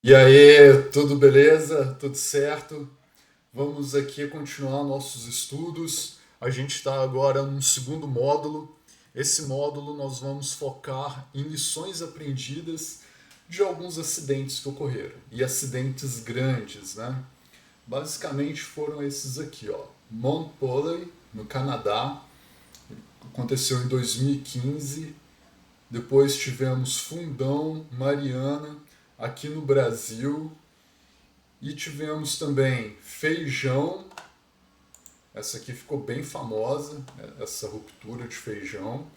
E aí, tudo beleza? Tudo certo? Vamos aqui continuar nossos estudos. A gente está agora num segundo módulo. Esse módulo nós vamos focar em lições aprendidas de alguns acidentes que ocorreram. E acidentes grandes, né? Basicamente foram esses aqui, ó. Mount Polley, no Canadá, aconteceu em 2015. Depois tivemos Fundão, Mariana, aqui no Brasil. E tivemos também Feijão, essa aqui ficou bem famosa, essa ruptura de Feijão.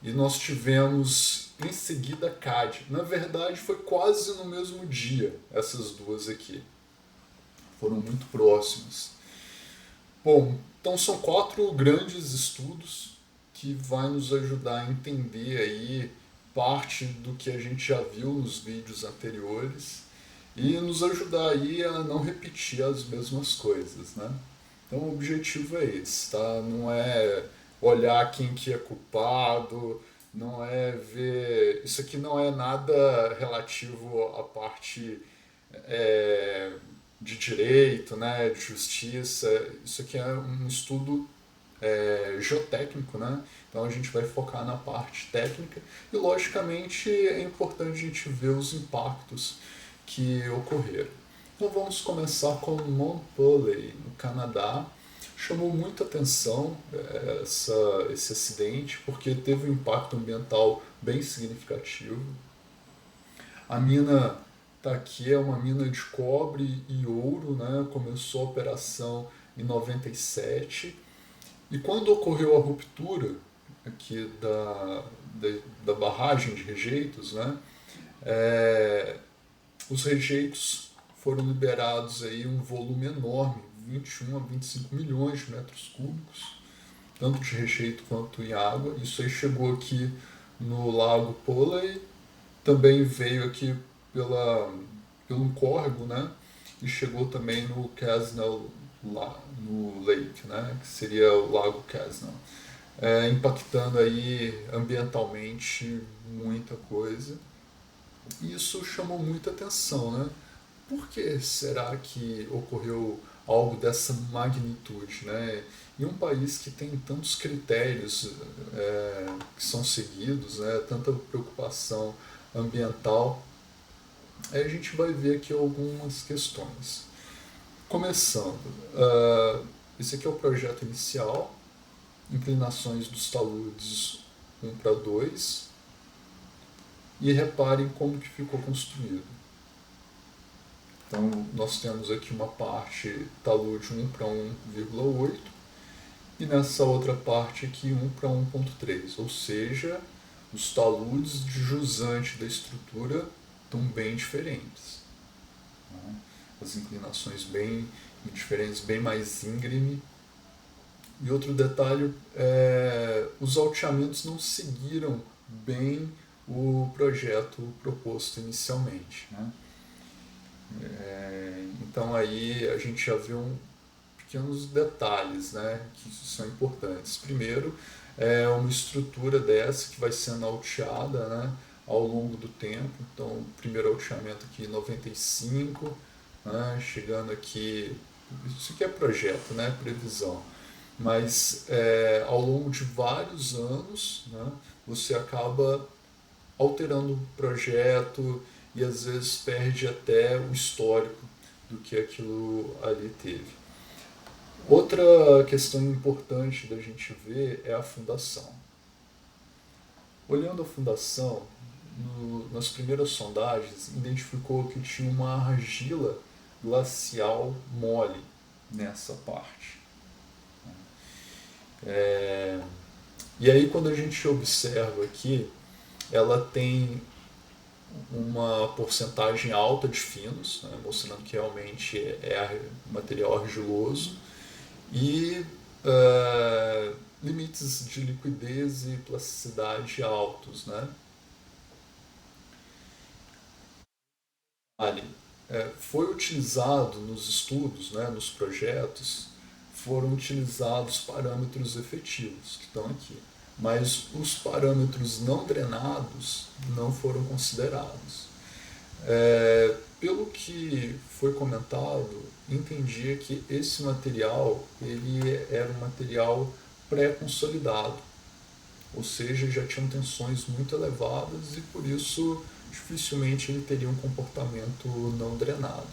E nós tivemos em seguida CAD. Na verdade, foi quase no mesmo dia, essas duas aqui. Foram muito próximas. Bom, então são quatro grandes estudos que vai nos ajudar a entender aí parte do que a gente já viu nos vídeos anteriores e nos ajudar aí a não repetir as mesmas coisas, né? Então o objetivo é esse, tá? Não é olhar quem que é culpado, não é ver... Isso aqui não é nada relativo à parte é, de direito, né, de justiça. Isso aqui é um estudo geotécnico, né? Então a gente vai focar na parte técnica e logicamente é importante a gente ver os impactos que ocorreram. Então vamos começar com Mount Polley, no Canadá. Chamou muita atenção esse acidente porque teve um impacto ambiental bem significativo. A mina tá aqui, é uma mina de cobre e ouro, né? Começou a operação em 97 e quando ocorreu a ruptura aqui da barragem de rejeitos, né? É, os rejeitos foram liberados aí um volume enorme, 21 a 25 milhões de metros cúbicos, tanto de rejeito quanto em água. Isso aí chegou aqui no Lago Polley, também veio aqui pelo córrego, né? E chegou também no Casnell, lá no Lake, né? Que seria o Lago Casnell. Impactando aí ambientalmente muita coisa. E isso chamou muita atenção, né? Por que será que ocorreu algo dessa magnitude, né? Em um país que tem tantos critérios que são seguidos, né? Tanta preocupação ambiental, aí a gente vai ver aqui algumas questões. Começando, esse aqui é o projeto inicial, inclinações dos taludes 1 para 2, e reparem como que ficou construído. Então nós temos aqui uma parte talude 1 para 1,8 e nessa outra parte aqui 1 para 1,3, ou seja, os taludes de jusante da estrutura estão bem diferentes. As inclinações bem diferentes, bem mais íngreme. E outro detalhe, os alteamentos não seguiram bem o projeto proposto inicialmente, né? Então aí a gente já viu pequenos detalhes, né, que são importantes. Primeiro, é uma estrutura dessa que vai sendo alteada, né, ao longo do tempo. Então, o primeiro alteamento aqui em 95, né, chegando aqui, isso aqui é projeto, né, previsão. Mas ao longo de vários anos, né, você acaba alterando o projeto e às vezes perde até o histórico do que aquilo ali teve. Outra questão importante da gente ver é a fundação. Olhando a fundação, nas primeiras sondagens, identificou que tinha uma argila glacial mole nessa parte. E aí quando a gente observa aqui, ela tem uma porcentagem alta de finos, né, mostrando que realmente é material argiloso, e limites de liquidez e plasticidade altos, né? Ali, foi utilizado nos estudos, né, nos projetos, foram utilizados parâmetros efetivos que estão aqui, mas os parâmetros não drenados não foram considerados. Pelo que foi comentado, entendia que esse material ele era um material pré-consolidado, ou seja, já tinham tensões muito elevadas e por isso dificilmente ele teria um comportamento não drenado.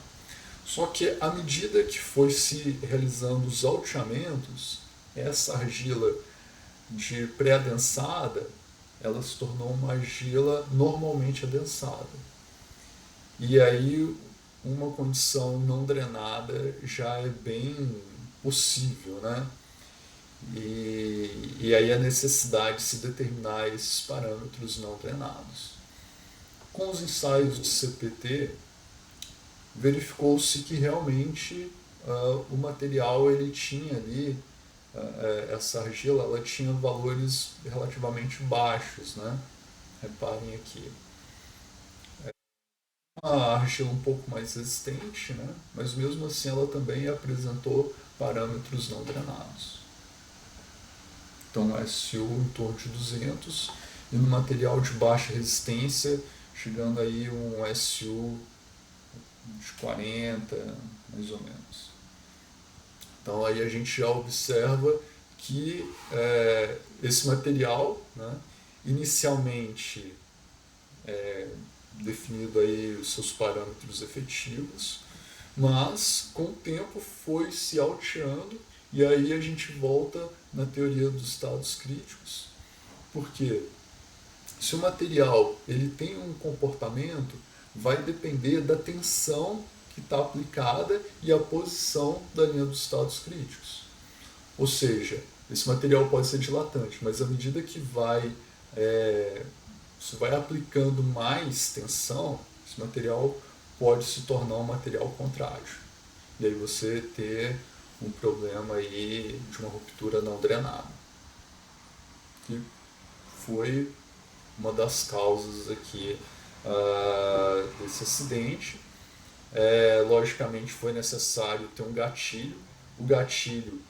Só que à medida que foi se realizando os alteamentos, essa argila de pré-adensada ela se tornou uma argila normalmente adensada. E aí uma condição não drenada já é bem possível, né? E aí a necessidade de se determinar esses parâmetros não drenados. Com os ensaios de CPT, verificou-se que realmente o material ele tinha ali, essa argila, ela tinha valores relativamente baixos, né? Reparem aqui. Uma argila um pouco mais resistente, né? Mas mesmo assim ela também apresentou parâmetros não drenados. Então SU em torno de 200 e no material de baixa resistência chegando aí um SU de 40, mais ou menos. Então aí a gente já observa que esse material, né, inicialmente definido aí os seus parâmetros efetivos, mas com o tempo foi se alteando e aí a gente volta na teoria dos estados críticos, porque se o material ele tem um comportamento, vai depender da tensão que está aplicada e a posição da linha dos estados críticos. Ou seja, esse material pode ser dilatante, mas à medida que você vai aplicando mais tensão, esse material pode se tornar um material contrátil. E aí você ter um problema aí de uma ruptura não drenada. Que foi uma das causas aqui desse acidente. Logicamente foi necessário ter um gatilho. O gatilho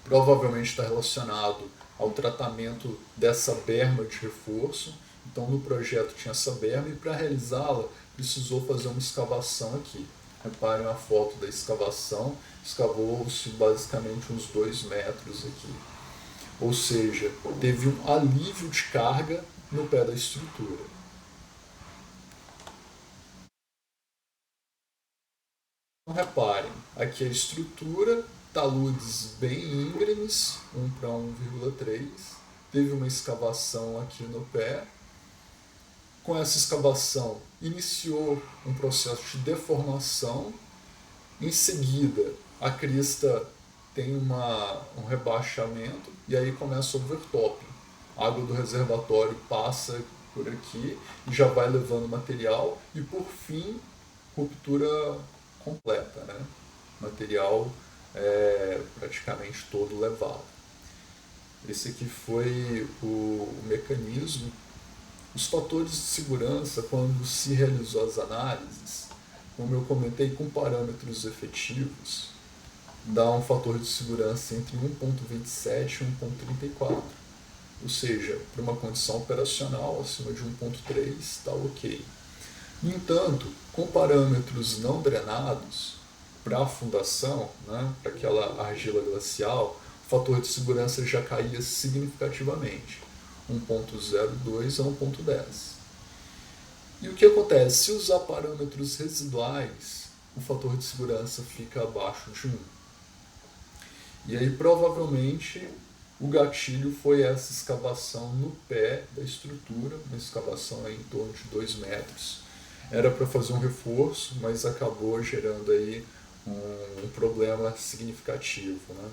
provavelmente está relacionado ao tratamento dessa berma de reforço. Então no projeto tinha essa berma e para realizá-la precisou fazer uma escavação aqui. Reparem a foto da escavação, escavou-se basicamente uns 2 metros aqui. Ou seja, teve um alívio de carga no pé da estrutura. Então reparem, aqui a estrutura, taludes bem íngremes, 1 para 1,3. Teve uma escavação aqui no pé. Com essa escavação, iniciou um processo de deformação. Em seguida, a crista tem um rebaixamento e aí começa o overtopping. A água do reservatório passa por aqui e já vai levando material e por fim, ruptura completa, né? Material praticamente todo levado. Esse aqui foi o mecanismo. Os fatores de segurança, quando se realizou as análises, como eu comentei, com parâmetros efetivos, dá um fator de segurança entre 1,27 e 1,34. Ou seja, para uma condição operacional acima de 1,3 está ok. No entanto, com parâmetros não drenados, para a fundação, né, para aquela argila glacial, o fator de segurança já caía significativamente, 1,02 a 1,10. E o que acontece? Se usar parâmetros residuais, o fator de segurança fica abaixo de 1. E aí provavelmente o gatilho foi essa escavação no pé da estrutura, uma escavação aí em torno de 2 metros. Era para fazer um reforço, mas acabou gerando aí um problema significativo, né?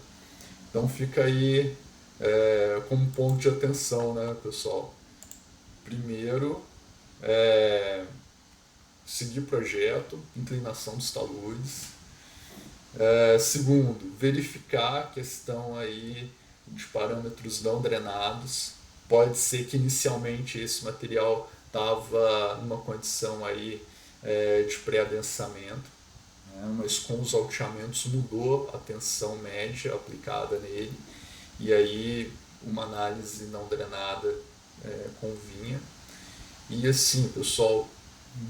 Então fica aí como ponto de atenção, né, pessoal? Primeiro, seguir projeto, inclinação dos taludes. Segundo, verificar a questão aí de parâmetros não drenados. Pode ser que inicialmente esse material estava numa condição aí de pré-adensamento, né, mas com os alteamentos mudou a tensão média aplicada nele e aí uma análise não drenada convinha. E assim, pessoal,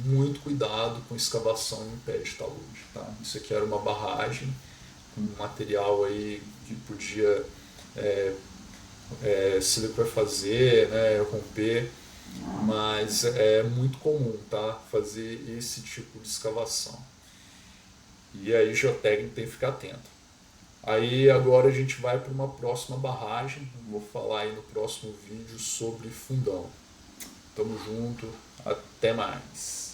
muito cuidado com escavação em pé de talude, tá? Isso aqui era uma barragem, um material aí que podia se liquefazer, né, romper, mas é muito comum, tá, fazer esse tipo de escavação. E aí geotécnico tem que ficar atento. Aí agora a gente vai para uma próxima barragem, vou falar aí no próximo vídeo sobre fundão. Tamo junto, até mais.